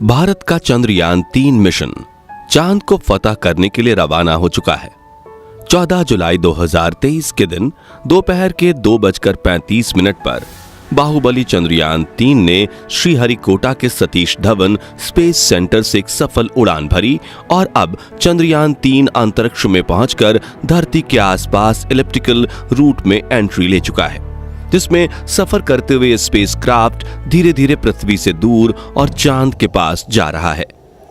भारत का चंद्रयान-3 मिशन चांद को फतह करने के लिए रवाना हो चुका है। 14 जुलाई 2023 के दिन दोपहर के 2:35 पर बाहुबली चंद्रयान-3 ने श्रीहरिकोटा के सतीश धवन स्पेस सेंटर से एक सफल उड़ान भरी और अब चंद्रयान-3 अंतरिक्ष में पहुंचकर धरती के आसपास एलिप्टिकल रूट में एंट्री ले चुका है, जिसमें सफर करते हुए स्पेसक्राफ्ट धीरे धीरे पृथ्वी से दूर और चांद के पास जा रहा है।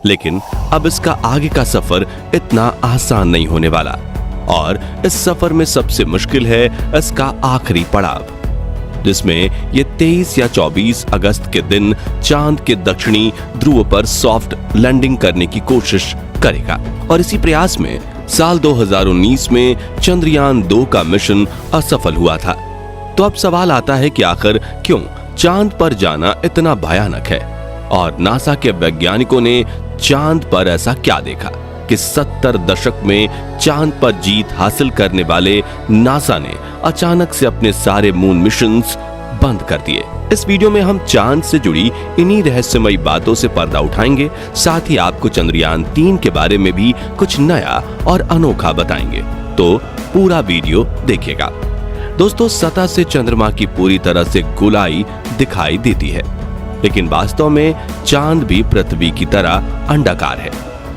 लेकिन अब इसका आगे का सफर इतना आसान नहीं होने वाला और इस सफर में सबसे मुश्किल है इसका आखिरी पड़ाव, जिसमें ये 23 या 24 अगस्त के दिन चांद के दक्षिणी ध्रुव पर सॉफ्ट लैंडिंग करने की कोशिश करेगा। और इसी प्रयास में साल 2019 में चंद्रयान-2 का मिशन असफल हुआ था। तो अब सवाल आता है कि आखिर क्यों चांद पर जाना इतना भयानक है और नासा के वैज्ञानिकों ने चांद पर ऐसा क्या देखा कि 70 दशक में चांद पर जीत हासिल करने वाले नासा ने अचानक से अपने सारे मून मिशंस बंद कर दिए। इस वीडियो में हम चांद से जुड़ी इन्हीं रहस्यमयी बातों से पर्दा उठाएंगे, साथ ही आपको चंद्रयान-3 के बारे में भी कुछ नया और अनोखा बताएंगे। तो पूरा वीडियो देखिएगा। दोस्तों, सतह से चंद्रमा की पूरी तरह से गोलाई दिखाई देती है, लेकिन वास्तव में चांद भी पृथ्वी की तरह अंडाकार है।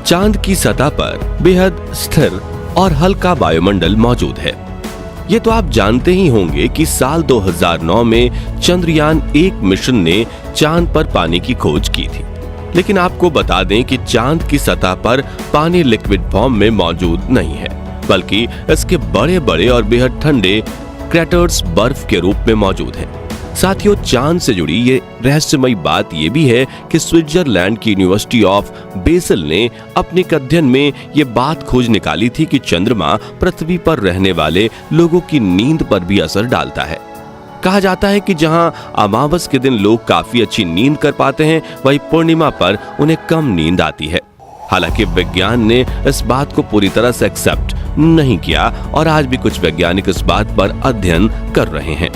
चांद की सतह पर बेहद स्थिर और हल्का वायुमंडल मौजूद है। ये तो आप जानते ही होंगे कि साल 2009 में चंद्रयान-1 मिशन ने चांद पर पानी की खोज की थी, लेकिन आपको बता दें कि चांद की सतह पर पानी लिक्विड फॉर्म में मौजूद नहीं है, बल्कि इसके बड़े बड़े और बेहद ठंडे क्रैटर्स बर्फ के रूप में मौजूद हैं। साथियों, चांद से जुड़ी ये रहस्यमयी बात ये भी है कि स्विट्जरलैंड की यूनिवर्सिटी ऑफ बेसल ने अपने एक अध्ययन में ये बात खोज निकाली थी कि चंद्रमा पृथ्वी पर रहने वाले लोगों की नींद पर भी असर डालता है। कहा जाता है कि जहां अमावस के दिन लोग काफी अच्छी नींद कर पाते हैं, वहीं पूर्णिमा पर उन्हें कम नींद आती है। हालांकि विज्ञान ने इस बात को पूरी तरह से एक्सेप्ट नहीं किया और आज भी कुछ वैज्ञानिक इस बात पर अध्ययन कर रहे हैं।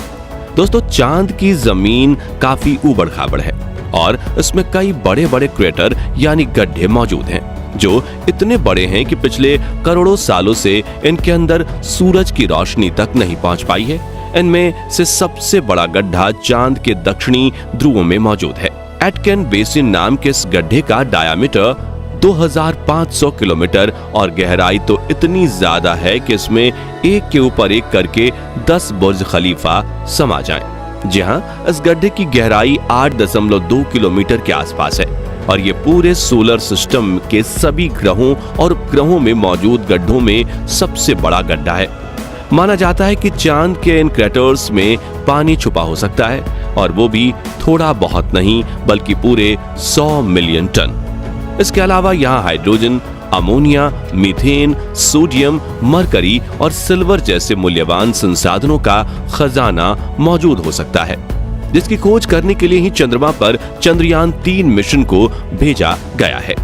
दोस्तों, चांद की जमीन काफी ऊबड़-खाबड़ है और इसमें कई बड़े बड़े क्रेटर यानी गड्ढे मौजूद हैं, जो इतने बड़े हैं कि पिछले करोड़ों सालों से इनके अंदर सूरज की रोशनी तक नहीं पहुंच पाई है। इनमें से सबसे बड़ा गड्ढा चांद के दक्षिणी ध्रुव में मौजूद है। एटकेन बेसिन नाम के इस गड्ढे का डायामीटर 2500 किलोमीटर और गहराई तो इतनी ज्यादा है कि इसमें एक के ऊपर एक करके 10 बुर्ज खलीफा समा जाएं। जी हां, इस गड्ढे की गहराई 8.2 किलोमीटर के आसपास है और ये पूरे सोलर सिस्टम के सभी ग्रहों और उपग्रहों में मौजूद गड्ढों में सबसे बड़ा गड्ढा है। माना जाता है कि चांद के इन क्रैटर्स में पानी छुपा हो सकता है, और वो भी थोड़ा बहुत नहीं बल्कि पूरे 100 मिलियन टन। इसके अलावा यहाँ hydrogen, ammonia, methane, sodium, mercury और सिल्वर जैसे मूल्यवान संसाधनों का खजाना मौजूद हो सकता है, जिसकी खोज करने के लिए ही चंद्रमा पर चंद्रयान-3 मिशन को भेजा गया है।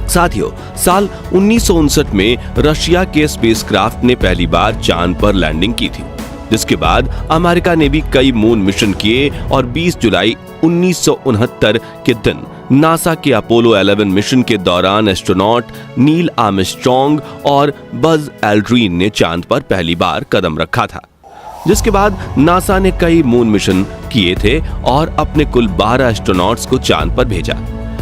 साथियों, साल 1959 में रशिया के स्पेसक्राफ्ट ने पहली बार चांद पर लैंडिंग की थी, जिसके बाद अमेरिका ने भी कई मून मिशन किए और 20 जुलाई 1969 के दिन नासा के अपोलो 11 मिशन के दौरान एस्ट्रोनॉट नील आर्मस्ट्रॉन्ग और बज एल्ड्रिन ने चांद पर पहली बार कदम रखा था, जिसके बाद नासा ने कई मून मिशन किए थे और अपने कुल 12 एस्ट्रोनॉट्स को चांद पर भेजा।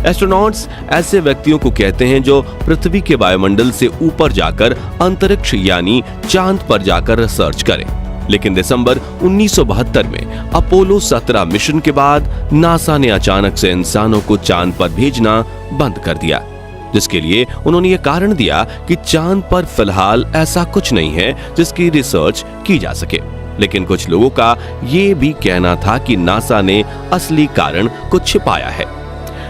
एस्ट्रोनॉट्स ऐसे व्यक्तियों को कहते हैं जो पृथ्वी के वायुमंडल से ऊपर जाकर अंतरिक्ष यानी चांद पर जाकर रिसर्च करें। लेकिन दिसंबर 1972 में अपोलो 17 मिशन के बाद नासा ने अचानक से इंसानों को चांद पर भेजना बंद कर दिया, जिसके लिए उन्होंने ये कारण दिया कि चांद पर फिलहाल ऐसा कुछ नहीं है जिसकी रिसर्च की जा सके। लेकिन कुछ लोगों का ये भी कहना था कि नासा ने असली कारण को छिपाया है।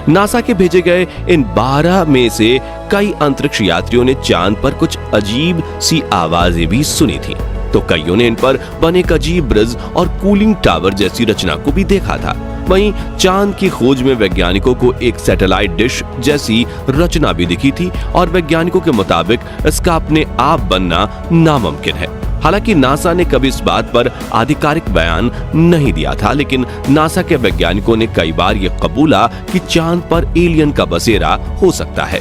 नासा के भेजे गए इन 12 में से कई अंतरिक्ष यात्रियों ने चांद पर कुछ अजीब सी आवाजें भी सुनी थी, तो कईयों ने इन पर बने एक अजीब ब्रिज और कूलिंग टावर जैसी रचना को भी देखा था। वहीं चांद की खोज में वैज्ञानिकों को एक सैटेलाइट डिश जैसी रचना भी दिखी थी और वैज्ञानिकों के मुताबिक इसका अपने आप बनना नामुमकिन है। हालांकि नासा ने कभी इस बात पर आधिकारिक बयान नहीं दिया था, लेकिन नासा के वैज्ञानिकों ने कई बार यह कबूला कि चांद पर एलियन का बसेरा हो सकता है।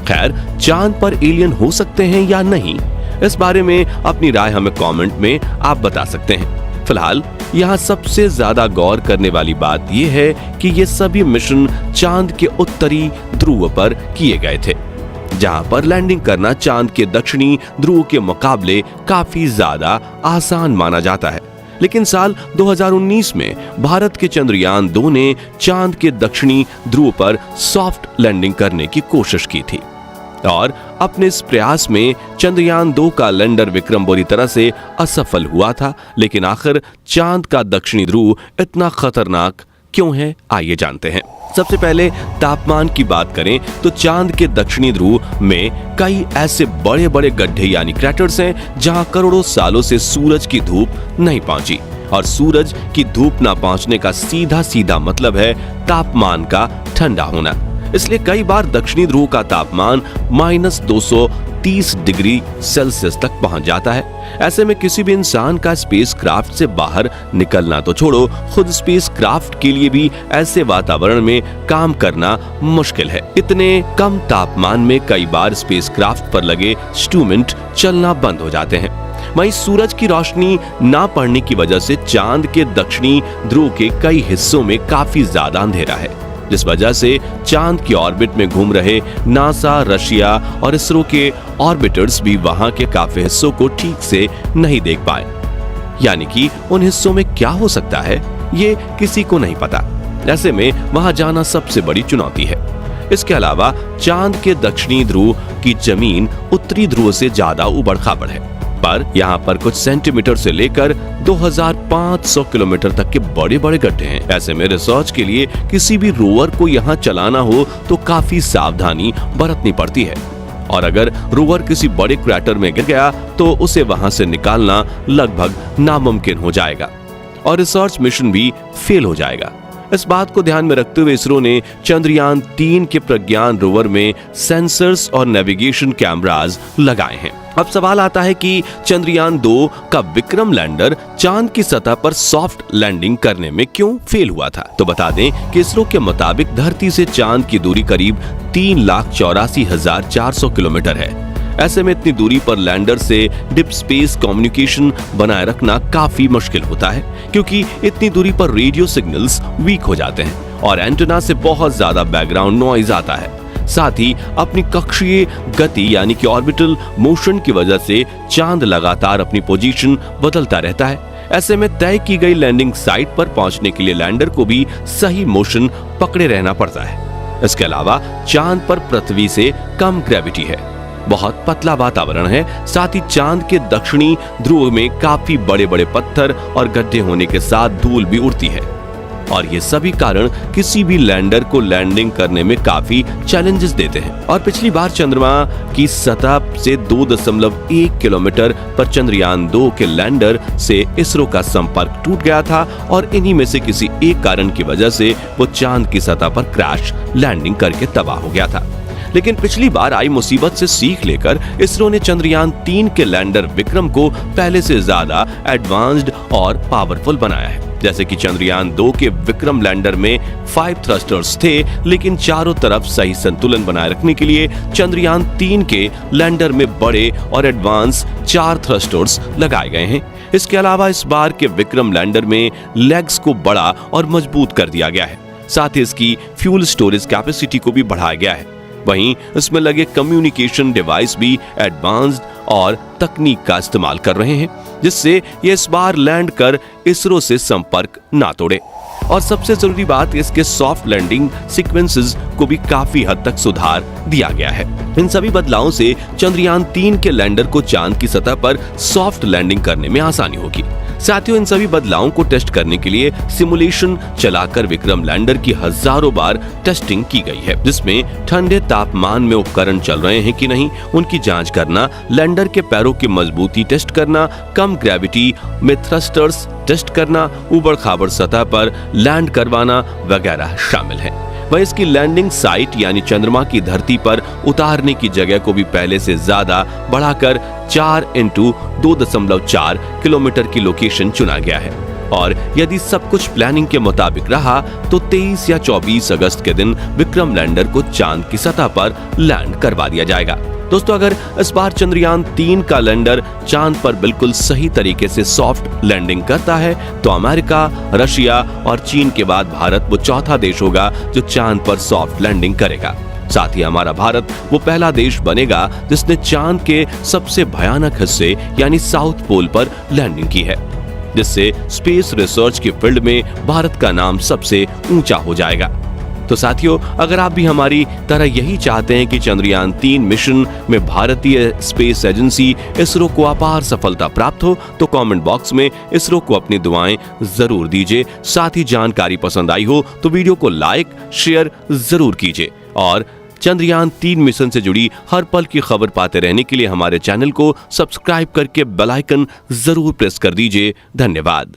खैर, चांद पर एलियन हो सकते हैं या नहीं, इस बारे में अपनी राय हमें कमेंट में आप बता सकते हैं। फिलहाल यहाँ सबसे ज्यादा गौर करने वाली बात यह है कि ये सभी मिशन चांद के उत्तरी ध्रुव पर किए गए थे, जहां पर लैंडिंग करना चांद के दक्षिणी ध्रुव के मुकाबले काफी ज्यादा आसान माना जाता है। लेकिन साल 2019 में भारत के चंद्रयान 2 ने चांद के दक्षिणी ध्रुव पर सॉफ्ट लैंडिंग करने की कोशिश की थी और अपने इस प्रयास में चंद्रयान 2 का लैंडर विक्रम बुरी तरह से असफल हुआ था। लेकिन आखिर चांद का दक्षिणी ध्रुव इतना खतरनाक क्यों है, आइए जानते हैं। सबसे पहले तापमान की बात करें तो चांद के दक्षिणी ध्रुव में कई ऐसे बड़े बड़े गड्ढे यानी क्रैटर्स हैं जहां करोड़ों सालों से सूरज की धूप नहीं पहुंची, और सूरज की धूप ना पहुंचने का सीधा सीधा मतलब है तापमान का ठंडा होना। इसलिए कई बार दक्षिणी ध्रुव का तापमान -230 डिग्री सेल्सियस तक पहुंच जाता है। ऐसे में किसी भी इंसान का स्पेसक्राफ्ट से बाहर निकलना तो छोड़ो, खुद स्पेसक्राफ्ट के लिए भी ऐसे वातावरण में काम करना मुश्किल है। इतने कम तापमान में कई बार स्पेसक्राफ्ट पर लगे इंस्ट्रूमेंट चलना बंद हो जाते हैं। वहीं सूरज की रोशनी ना पड़ने की वजह से चांद के दक्षिणी ध्रुव के कई हिस्सों में काफी ज्यादा अंधेरा है, जिस वजह से चांद की ऑर्बिट में घूम रहे नासा, रशिया और इसरो के ऑर्बिटर्स भी वहां के काफी हिस्सों को ठीक से नहीं देख पाए। यानी कि उन हिस्सों में क्या हो सकता है ये किसी को नहीं पता। ऐसे में वहां जाना सबसे बड़ी चुनौती है। इसके अलावा चांद के दक्षिणी ध्रुव की जमीन उत्तरी ध्रुव से ज्यादा उबड़ खाबड़ है, पर यहाँ पर कुछ सेंटीमीटर से लेकर 2500 किलोमीटर तक के बड़े बड़े गड्ढे हैं। ऐसे में रिसर्च के लिए किसी भी रोवर को यहाँ चलाना हो तो काफी सावधानी बरतनी पड़ती है, और अगर रोवर किसी बड़े क्रैटर में गिर गया तो उसे वहां से निकालना लगभग नामुमकिन हो जाएगा और रिसर्च मिशन भी फेल हो जाएगा। इस बात को ध्यान में रखते हुए इसरो ने चंद्रयान 3 के प्रज्ञान रोवर में सेंसर्स और नेविगेशन कैमरास लगाए हैं। अब सवाल आता है कि चंद्रयान 2 का विक्रम लैंडर चांद की सतह पर सॉफ्ट लैंडिंग करने में क्यों फेल हुआ था। तो बता दें कि इसरो के मुताबिक धरती से चांद की दूरी करीब 3,84,400 किलोमीटर है। ऐसे में इतनी दूरी पर लैंडर से डीप स्पेस कम्युनिकेशन बनाए रखना काफी मुश्किल होता है, क्योंकि इतनी दूरी पर रेडियो सिग्नल्स वीक हो जाते हैं और एंटेना से बहुत ज्यादा बैकग्राउंड नॉइज आता है। साथ ही अपनी कक्षीय गति यानी कि ऑर्बिटल मोशन की वजह से चांद लगातार अपनी पोजीशन बदलता रहता है। ऐसे में तय की गई लैंडिंग साइट पर पहुंचने के लिए लैंडर को भी सही मोशन पकड़े रहना पड़ता है। इसके अलावा चांद पर पृथ्वी से कम ग्रेविटी है, बहुत पतला वातावरण है, साथ ही चांद के दक्षिणी ध्रुव में काफी बड़े बड़े पत्थर और गड्ढे होने के साथ धूल भी उड़ती है, और ये सभी कारण किसी भी लैंडर को लैंडिंग करने में काफी चैलेंजेस देते हैं। और पिछली बार चंद्रमा की सतह से 2.1 किलोमीटर पर चंद्रयान 2 के लैंडर से इसरो का संपर्क टूट गया था, और इन्हीं में से किसी एक कारण की वजह से वो चांद की सतह पर क्रैश लैंडिंग करके तबाह हो गया था। लेकिन पिछली बार आई मुसीबत से सीख लेकर इसरो ने चंद्रयान 3 के लैंडर विक्रम को पहले से ज्यादा एडवांस्ड और पावरफुल बनाया है। जैसे कि चंद्रयान 2 के विक्रम लैंडर में 5 थ्रस्टर्स थे, लेकिन चारों तरफ सही संतुलन बनाए रखने के लिए चंद्रयान 3 के लैंडर में बड़े और एडवांस 4 थ्रस्टर्स लगाए गए हैं। इसके अलावा इस बार के विक्रम लैंडर में लेग्स को बड़ा और मजबूत कर दिया गया है, साथ ही इसकी फ्यूल स्टोरेज कैपेसिटी को भी बढ़ाया गया है। वहीं इसमें लगे कम्युनिकेशन डिवाइस भी एडवांस्ड और तकनीक का इस्तेमाल कर रहे हैं, जिससे ये इस बार लैंड कर इसरो से संपर्क ना तोड़े। और सबसे जरूरी बात, इसके सॉफ्ट लैंडिंग सीक्वेंसेस को भी काफी हद तक सुधार दिया गया है। इन सभी बदलावों से चंद्रयान 3 के लैंडर को चांद की सतह पर सॉफ्ट लैंडिंग करने में आसानी होगी। साथियों, इन सभी बदलावों को टेस्ट करने के लिए सिमुलेशन चलाकर विक्रम लैंडर की हजारों बार टेस्टिंग की गई है, जिसमें ठंडे तापमान में उपकरण चल रहे हैं कि नहीं उनकी जांच करना, लैंडर के पैरों की मजबूती टेस्ट करना, कम ग्रेविटी में थ्रस्टर्स टेस्ट करना, ऊबड़ खाबड़ सतह पर लैंड करवाना वगैरह शामिल है। वह इसकी लैंडिंग साइट यानी चंद्रमा की धरती पर उतारने की जगह को भी पहले से ज्यादा बढ़ाकर 4 × 2.4 किलोमीटर की लोकेशन चुना गया है। और यदि सब कुछ प्लानिंग के मुताबिक रहा तो 23 या 24 अगस्त के दिन विक्रम लैंडर को चांद की सतह पर लैंड करवा दिया जाएगा। दोस्तों, अगर इस बार चंद्रयान 3 का लैंडर चांद पर बिल्कुल सही तरीके से सॉफ्ट लैंडिंग करता है तो अमेरिका, रशिया और चीन के बाद भारत वो चौथा देश होगा जो चांद पर सॉफ्ट लैंडिंग करेगा। साथ ही हमारा भारत वो पहला देश बनेगा जिसने चांद के सबसे भयानक हिस्से यानी साउथ पोल पर लैंडिंग की है, जिससे स्पेस रिसर्च की फील्ड में भारत का नाम सबसे ऊंचा हो जाएगा। तो साथियों, अगर आप भी हमारी तरह यही चाहते हैं कि चंद्रयान 3 मिशन में भारतीय स्पेस एजेंसी इसरो को अपार सफलता प्राप्त हो तो कमेंट बॉक्स में इसरो को अपनी दुआएं जरूर दीजिए। साथ ही जानकारी पसंद आई हो तो वीडियो को लाइक शेयर जरूर कीजिए और चंद्रयान 3 मिशन से जुड़ी हर पल की खबर पाते रहने के लिए हमारे चैनल को सब्सक्राइब करके बेल आइकन जरूर प्रेस कर दीजिए। धन्यवाद।